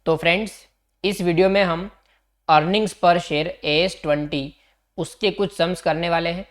तो फ्रेंड्स, इस वीडियो में हम अर्निंग्स पर शेयर AS20 उसके कुछ सम्स करने वाले हैं।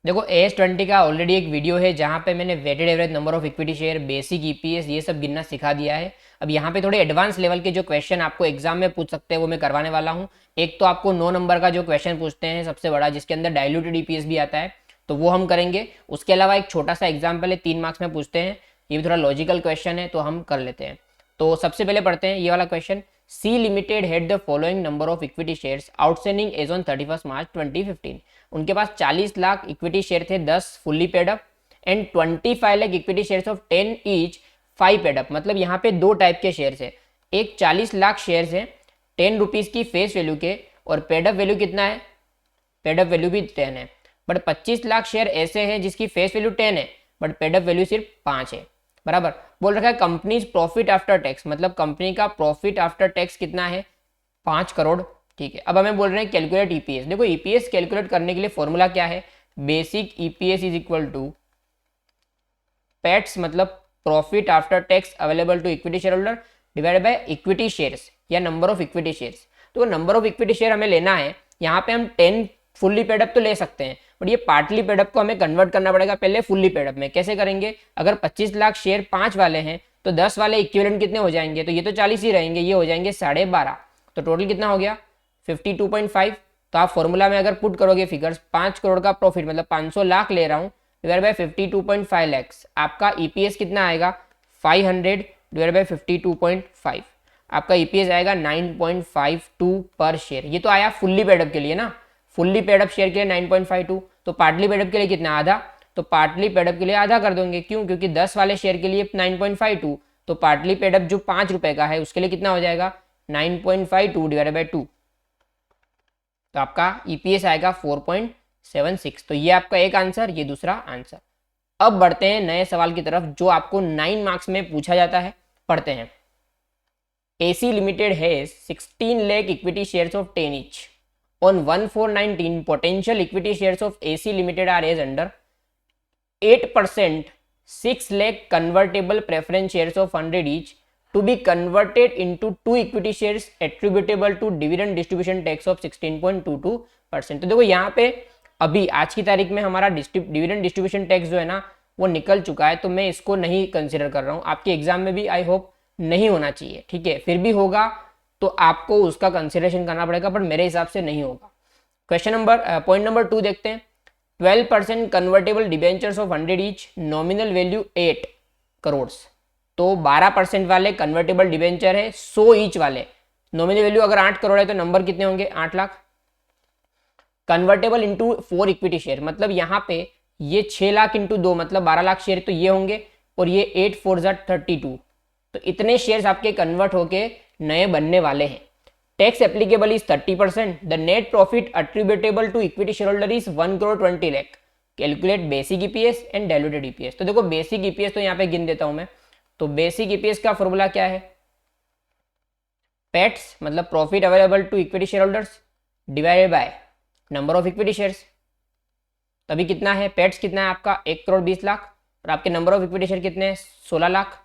देखो, AS20 का ऑलरेडी एक वीडियो है जहाँ पे मैंने weighted average number of equity share, basic EPS ये सब गिनना सिखा दिया है। अब यहाँ पे थोड़े एडवांस लेवल के जो क्वेश्चन आपको एग्जाम में पूछ सकते हैं वो मैं करवाने वाला हूँ। एक तो आपको 9 नंबर का जो क्वेश्चन पूछते हैं सबसे बड़ा, जिसके अंदर डाइल्यूटेड EPS भी आता है, तो वो हम करेंगे। उसके अलावा एक छोटा सा एग्जाम्पल है, 3 मार्क्स में पूछते हैं, ये भी थोड़ा लॉजिकल क्वेश्चन है तो हम कर लेते हैं। तो सबसे पहले पढ़ते हैं ये वाला question. C limited had the following number of equity shares outstanding as on 31 मार्च 2015। उनके पास 40 लाख इक्विटी शेयर थे, 10 fully paid up and 25 lakh equity shares of 10 each 5 paid up. मतलब यहाँ पे दो टाइप के शेयर्स है, एक 40 लाख शेयर्स है 10 रुपीज़ की फेस वैल्यू के, और पेड अप वैल्यू कितना है, पेड अप वैल्यू भी 10 है। बट 25 लाख शेयर ऐसे हैं जिसकी फेस वैल्यू 10 है बट पेड अप वैल्यू सिर्फ 5 है। बराबर बोल रखा है कंपनीज प्रॉफिट आफ्टर टैक्स, मतलब कंपनी का प्रॉफिट आफ्टर टैक्स कितना है, 5 करोड़। ठीक है, अब हमें बोल रहे हैं कैलकुलेट EPS। देखो, EPS कैलकुलेट करने के लिए फॉर्मूला क्या है, basic EPS is equal to PATs, मतलब profit after tax available to equity share holder divided by equity shares या नंबर ऑफ इक्विटी शेयर्स। तो नंबर ऑफ इक्विटी शेयर हमें लेना है, यहाँ पे हम 10 फुल्ली पेड अप तो ले सकते हैं बट ये पार्टली पेड अप को हमें कन्वर्ट करना पड़ेगा पहले फुल्ली पेड अप में। कैसे करेंगे, अगर 25 लाख शेयर 5 वाले हैं तो 10 वाले इक्विवेलेंट कितने हो जाएंगे, तो ये तो 40 ही रहेंगे, ये हो जाएंगे 12.5, तो टोटल कितना हो गया 52.5। तो आप फॉर्मूला में अगर पुट करोगे फिगर्स, 5 करोड़ का प्रॉफिट मतलब 500 लाख ले रहा हूँ डिवाइड बाय 52.5 लैक्स, आपका EPS कितना आएगा 500 डिवाइड बाय 52.5, आपका EPS आएगा 9.52 पर शेयर। ये तो आया फुल्ली पेडअप के लिए ना, फुल्ली पेडअप शेयर के लिए 9.52, तो पार्टली पेडअप के लिए कितना, आधा, तो पार्टली पेडअप के लिए आधा कर देंगे। क्यों, क्योंकि 10 वाले शेयर के लिए 9.52, तो पार्टली पेडअप जो 5 रुपए का है उसके लिए कितना हो जाएगा 9.52 डिवाइड बाय 2, तो आपका EPS आएगा 4.76। तो ये आपका एक आंसर, ये दूसरा आंसर। अब बढ़ते हैं नए सवाल की तरफ जो आपको 9 मार्क्स में पूछा जाता है। पढ़ते हैं। AC limited has 16 lakh equity shares of 10 each on 1419 potential equity shares of AC Limited are as under 8% 6 lakh convertible preference shares of 100 each to be converted into 2 equity shares attributable to dividend distribution tax of 16.22%। तो देखो यहाँ पे अभी आज की तारीख में हमारा डिविडेंड डिस्ट्रीब्यूशन टैक्स जो है ना वो निकल चुका है, तो मैं इसको नहीं कंसिडर कर रहा हूँ। आपके एग्जाम में भी आई होप नहीं होना चाहिए, ठीक है, फिर भी होगा तो आपको उसका कंसिडरेशन करना पड़ेगा, पर मेरे हिसाब से नहीं होगा। पॉइंट नंबर 2 देखते हैं। 12% convertible debentures of 100 each, nominal value 8 crore. तो 12% वाले कन्वर्टेबल डिबेंचर है 100 ईच वाले, नॉमिनल वैल्यू अगर 8 करोड़ है तो नंबर कितने होंगे 8 lakh. Convertible into 4 equity share, मतलब यहाँ पे ये 6 लाख इंटू 2 मतलब 12 लाख शेयर तो ये होंगे, और ये 8 4 32, तो इतने शेयर्स आपके कन्वर्ट होके नए बनने वाले हैं। Tax applicable is 30%। The net profit attributable to equity share holder is 1 crore 20 lakh. Calculate basic EPS and diluted EPS। तो देखो बेसिक EPS तो यहाँ पे गिन देता हूं मैं। तो बेसिक EPS का फॉर्मूला क्या है, पैट्स मतलब profit available to equity share holders divided by number of equity shares. तभी कितना है, पैट्स कितना है आपका 1 करोड़ 20 लाख, और आपके नंबर ऑफ इक्विटी शेयर कितने हैं 16 लाख,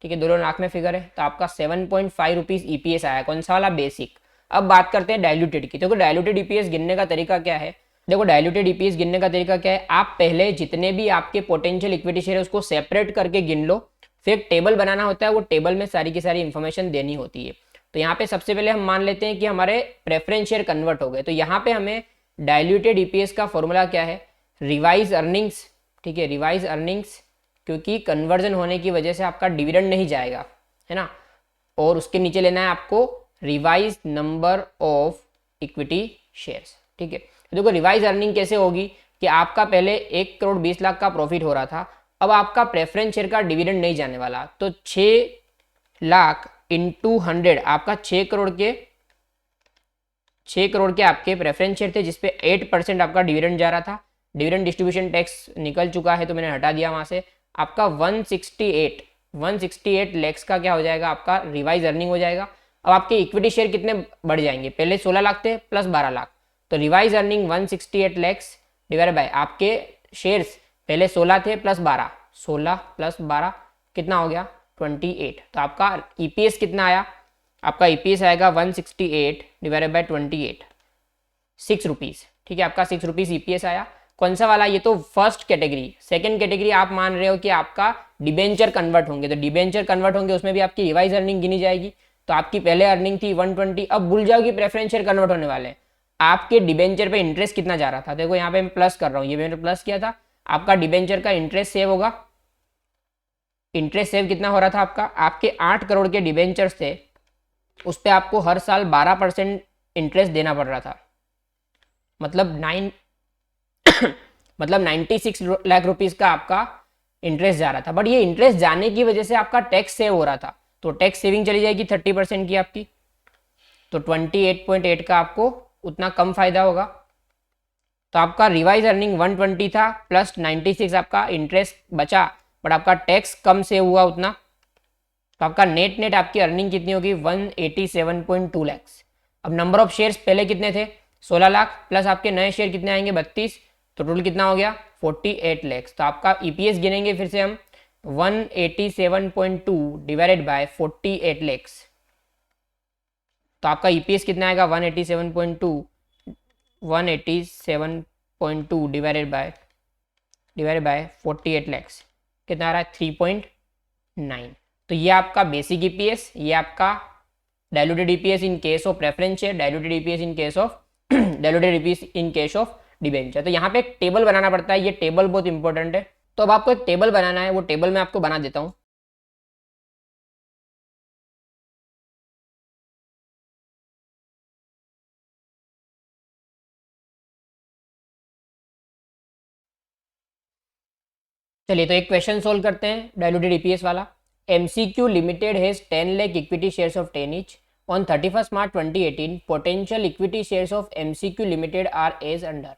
ठीक है, 2 लाख में फिगर है, तो आपका 7.5 रुपीज EPS आया। कौन सा वाला, बेसिक। अब बात करते हैं डाइल्यूटेड की। देखो डाइल्यूटेड EPS गिनने का तरीका क्या है, देखो डाइल्यूटेड EPS गिनने का तरीका क्या है, आप पहले जितने भी आपके पोटेंशियल इक्विटी शेयर है उसको सेपरेट करके गिन लो, फिर एक टेबल बनाना होता है, वो टेबल में सारी की सारी इंफॉर्मेशन देनी होती है। तो यहाँ पे सबसे पहले हम मान लेते हैं कि हमारे प्रेफरेंस शेयर कन्वर्ट हो गए, तो यहाँ पे हमें डाइल्यूटेड EPS का फॉर्मूला क्या है, रिवाइज अर्निंग्स, ठीक है, रिवाइज अर्निंग्स, क्योंकि कन्वर्जन होने की वजह से आपका डिविडेंड नहीं जाएगा, है ना, और उसके नीचे लेना है आपको revise number of equity shares, ठीक है। तो देखो रिवाइज अर्निंग कैसे होगी कि आपका पहले 1 करोड़ 20 लाख का प्रॉफिट हो रहा था, अब आपका प्रेफरेंस शेयर का डिविडेंड नहीं जाने वाला, तो 6 लाख इंटू 100 आपका 6 करोड़ के आपके प्रेफरेंस शेयर थे जिसपे 8% आपका डिविडेंड जा रहा था। डिविडेंड डिस्ट्रीब्यूशन टैक्स निकल चुका है तो मैंने हटा दिया वहां से। आपका 168 लैक्स का क्या हो जाएगा, आपका रिवाइज अर्निंग हो जाएगा। अब आपके इक्विटी शेयर कितने बढ़ जाएंगे, पहले 16 लाख थे प्लस 12 लाख, तो revise earning 168 lakhs divide by आपके शेयर्स पहले 16 थे प्लस 12, 16 प्लस 12 कितना हो गया 28। तो आपका EPS कितना आया आपका ईपीएस आएगा 168 डिवाइडेड बाय 28, 6 रुपीज़। ठीक है, आपका 6 रुपीज़ ईपीएस आया। कौन सा वाला? ये तो फर्स्ट कैटेगरी। सेकंड कैटेगरी आप मान रहे हो कि आपका डिबेंचर कन्वर्ट होंगे, तो डिबेंचर कन्वर्ट होंगे उसमें भी आपकी रिवाइज अर्निंग गिनी जाएगी। तो आपकी पहले अर्निंग थी 120, अब भूल जाओ कि प्रेफरेंस शेयर कन्वर्ट होने वाले हैं। आपके डिबेंचर पे इंटरेस्ट कितना जा रहा था, देखो यहाँ पे मैं प्लस कर रहा हूँ, ये मैंने प्लस किया था। आपका डिबेंचर का इंटरेस्ट सेव होगा। इंटरेस्ट सेव कितना हो रहा था आपका? आपके 8 करोड़ के डिबेंचर्स थे, उस पर आपको हर साल 12% इंटरेस्ट देना पड़ रहा था। मतलब 96 लाख रुपीज़ का आपका इंटरेस्ट जा रहा था। बट ये इंटरेस्ट जाने की वजह से आपका टैक्स सेव हो रहा था, तो टैक्स सेविंग चली जाएगी 30% की आपकी, तो 28.8 का आपको उतना कम फायदा होगा। तो आपका रिवाइज अर्निंग 120 था प्लस 96 आपका इंटरेस्ट बचा, बट आपका टैक्स कम से हुआ उतना, तो आपका नेट आपकी अर्निंग कितनी होगी? 187.2 लैक्स। अब नंबर ऑफ शेयर्स पहले कितने थे? 16 लाख, प्लस आपके नए शेयर कितने आएंगे? 32, तो टोटल कितना हो गया? 48 लैक्स। तो आपका ईपीएस गिनेंगे फिर से हम, 187.2 डिवाइडेड बाय 48 लैक्स, तो आपका ईपीएस कितना आएगा? 187.2 डिवाइडेड बाय 48 लैक्स, कितना आ रहा है? 3.9। तो ये आपका बेसिक ईपीएस, ये आपका diluted EPS in case of preference share, diluted EPS in case of diluted EPS in case of debenture. तो यहाँ पे एक टेबल बनाना पड़ता है, ये टेबल बहुत इंपॉर्टेंट है। तो अब आपको एक टेबल बनाना है, वो टेबल मैं आपको बना देता हूँ। चलिए तो एक क्वेश्चन सोल्व करते हैं डायलूटेड ईपीएस वाला। MCQ limited has 10 lakh equity shares of 10 each on 31st March 2018. Potential equity shares of MCQ Limited are as under: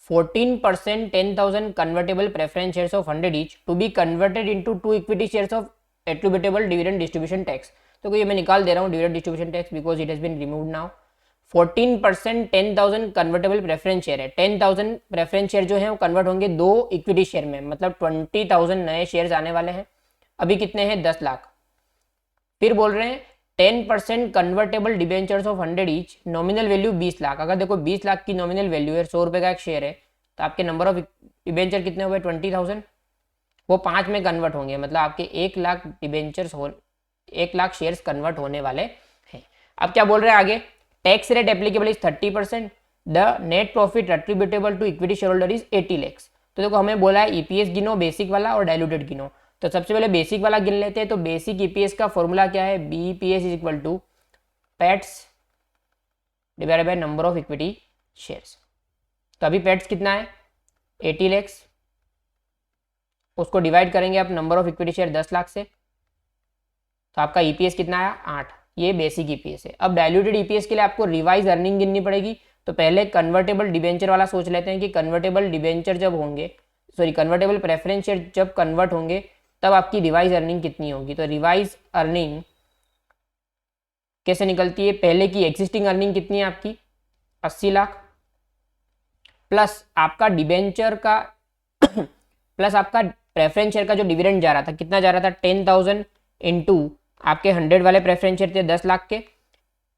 14% 10,000 convertible preference shares of 100 each to be converted into 2 equity shares of attributable dividend distribution tax. तो ये मैं निकाल दे रहा हूँ dividend distribution tax because it has been removed now. 14% 10,000 convertible preference share है। 10,000 preference share जो है वो कन्वर्ट होंगे 2 इक्विटी शेयर में, मतलब 20,000 नए शेयर्स आने वाले हैं। अभी कितने हैं? 10 लाख। फिर बोल रहे हैं 10% convertible debentures of 100 each, nominal value 20 lakh. अगर देखो 20 लाख की नॉमिनल वैल्यू है, 100 रुपये का एक शेयर है, तो आपके नंबर ऑफ डिबेंचर कितने हुए? 20,000। वो 5 में कन्वर्ट होंगे, मतलब आपके 1 lakh debentures 1 lakh shares convert होने वाले हैं। अब क्या बोल रहे हैं आगे? Tax rate applicable is 30%, the net profit attributable to equity share holder is 80 lakhs. तो देखो हमें बोला है ईपीएस गिनो, बेसिक वाला और डायलूटेड गिनो। तो सबसे पहले बेसिक वाला गिन लेते हैं। तो बेसिक ईपीएस का फॉर्मूला क्या है? BEPS is equal to PATs divided by number of equity shares. तो अभी पैट्स कितना है? 80 लैक्स, उसको डिवाइड करेंगे आप number of equity share 10 lakh से, तो आपका ईपीएस कितना आया? 8। ये बेसिक ईपीएस है। अब डायल्यूटेड ईपीएस के लिए आपको रिवाइज अर्निंग गिननी पड़ेगी। तो पहले कन्वर्टेबल डिबेंचर वाला सोच लेते हैं कि कन्वर्टेबल डिबेंचर जब होंगे, सॉरी कन्वर्टेबल प्रेफरेंस शेयर जब कन्वर्ट होंगे तब आपकी रिवाइज अर्निंग कितनी होगी। तो रिवाइज अर्निंग कैसे निकलती है? पहले की एग्जिस्टिंग अर्निंग कितनी है आपकी? 80 लाख, प्लस आपका डिबेंचर का प्लस आपका प्रेफरेंस शेयर का जो डिविडेंड जा रहा था, कितना जा रहा था? 10,000 इंटू आपके 100 वाले प्रेफरेंस शेयर थे 10 लाख के,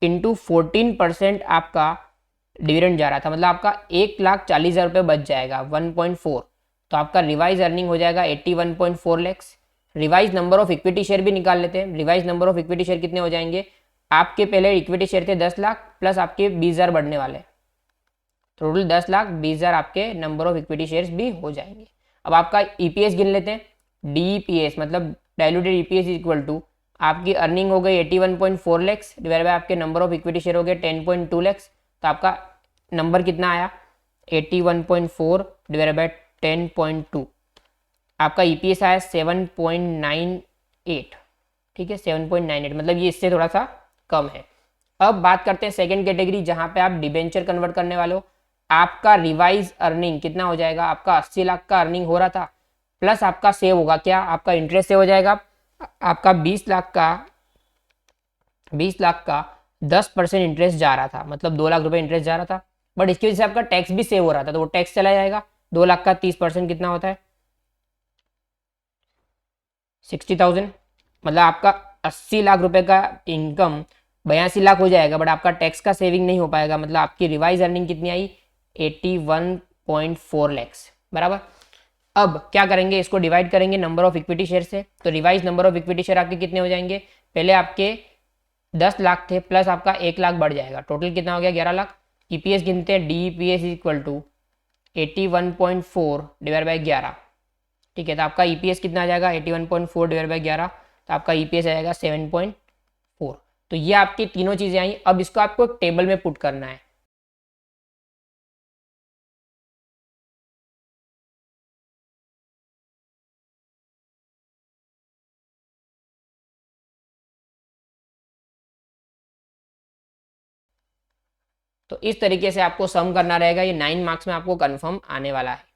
इंटू 14% आपका डिविडेंड जा रहा था, मतलब आपका 1,40,000 रुपये बच जाएगा 1.4। तो आपका रिवाइज अर्निंग हो जाएगा 81.4 lakhs. Revise number of equity share भी निकाल लेते हैं। Revise number of equity share कितने हो जाएंगे? आपके पहले इक्विटी शेयर थे 10 लाख, प्लस आपके 20,000 बढ़ने वाले, टोटल 10 लाख 20,000 आपके नंबर ऑफ इक्विटी शेयर्स भी हो जाएंगे। अब आपका ईपीएस गिन लेते हैं। डीईपीएस मतलब diluted EPS is equal to आपकी अर्निंग हो गई 81.4 लैक्स डिवाइड बाय आपके नंबर ऑफ इक्विटी शेयर हो गए 10.2 लैक्स। तो आपका नंबर कितना आया? 81.4 डिवाइड बाय 10.2, आपका ईपीएस आया 7.98। ठीक है, 7.98, मतलब ये इससे थोड़ा सा कम है। अब बात करते हैं सेकंड कैटेगरी, जहां पे आप डिबेंचर कन्वर्ट करने वाले हो। आपका रिवाइज अर्निंग कितना हो जाएगा? आपका 80 लाख का अर्निंग हो रहा था, प्लस आपका सेव होगा क्या? आपका इंटरेस्ट सेव हो जाएगा। आपका 20 लाख का 10% इंटरेस्ट जा रहा था, मतलब 2 लाख रुपए इंटरेस्ट जा रहा था, बट इसकी वजह से आपका टैक्स भी सेव हो रहा था, तो वो टैक्स चला जाएगा। 2 लाख का 30% कितना होता है? 60,000, मतलब आपका 80 लाख रुपए का इनकम 82 लाख हो जाएगा, बट आपका टैक्स का सेविंग नहीं हो पाएगा, मतलब आपकी रिवाइज अर्निंग कितनी आई 81.4 लैक्स बराबर। अब क्या करेंगे, इसको डिवाइड करेंगे नंबर ऑफ इक्विटी शेयर से, तो revise number of equity share आपके कितने हो जाएंगे, पहले आपके 10 लाख थे प्लस आपका 1 लाख बढ़ जाएगा, टोटल कितना हो गया 11 लाख। ईपीएस गिनते हैं, D EPS equal to 81.4 divide by 11, ठीक है, तो आपका ईपीएस कितना आ जाएगा 81.4 डिवाइड बाई 11, तो आपका ईपीएस आ जाएगा 7.4। तो ये आपकी तीनों चीज़ें आई। अब इसको आपको एक टेबल में पुट करना है। तो इस तरीके से आपको सम करना रहेगा, ये 9 मार्क्स में आपको कंफर्म आने वाला है।